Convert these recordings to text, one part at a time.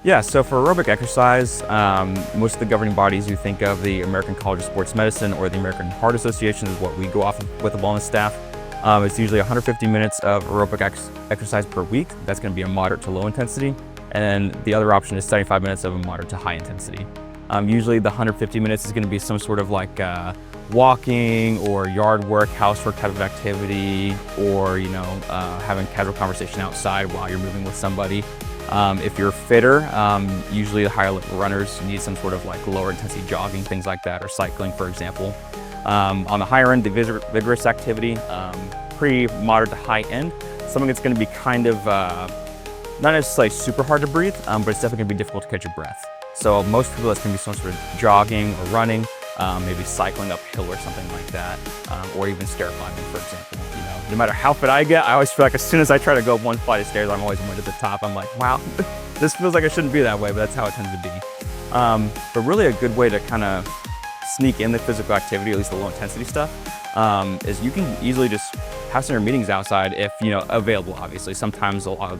Yeah, so for aerobic exercise, most of the governing bodies you think of, the American College of Sports Medicine or the American Heart Association is what we go off of with the wellness staff. It's usually 150 minutes of aerobic exercise per week. That's going to be a moderate to low intensity. And then the other option is 75 minutes of a moderate to high intensity. Usually the 150 minutes is going to be some sort of like walking or yard work, housework type of activity, or having casual conversation outside while you're moving with somebody. If you're fitter, usually the higher level runners need some sort of like lower intensity jogging, things like that, or cycling, for example. On the higher end, the vigorous activity, pretty moderate to high end, something that's going to be kind of not necessarily super hard to breathe, but it's definitely going to be difficult to catch your breath. So most people, that's going to be some sort of jogging or running, maybe cycling uphill or something like that, or even stair climbing, for example. No matter how fit I get, I always feel like as soon as I try to go up one flight of stairs, I'm always one at the top. I'm like, wow, this feels like it shouldn't be that way, but that's how it tends to be. But really a good way to kind of sneak in the physical activity, at least the low intensity stuff, is you can easily just have some meetings outside if, available, obviously. Sometimes a lot of,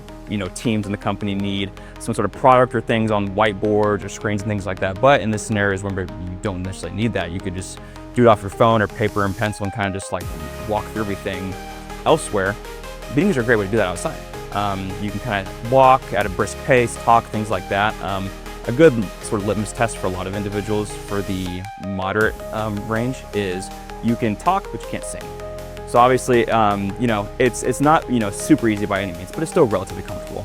teams in the company need some sort of product or things on whiteboards or screens and things like that. But in this scenarios where you don't necessarily need that, you could just do it off your phone or paper and pencil and kind of just like walk through everything elsewhere. Meetings are a great way to do that outside. You can kind of walk at a brisk pace, talk, things like that. A good sort of litmus test for a lot of individuals for the moderate range is you can talk, but you can't sing. So obviously, it's not, super easy by any means, but it's still relatively comfortable.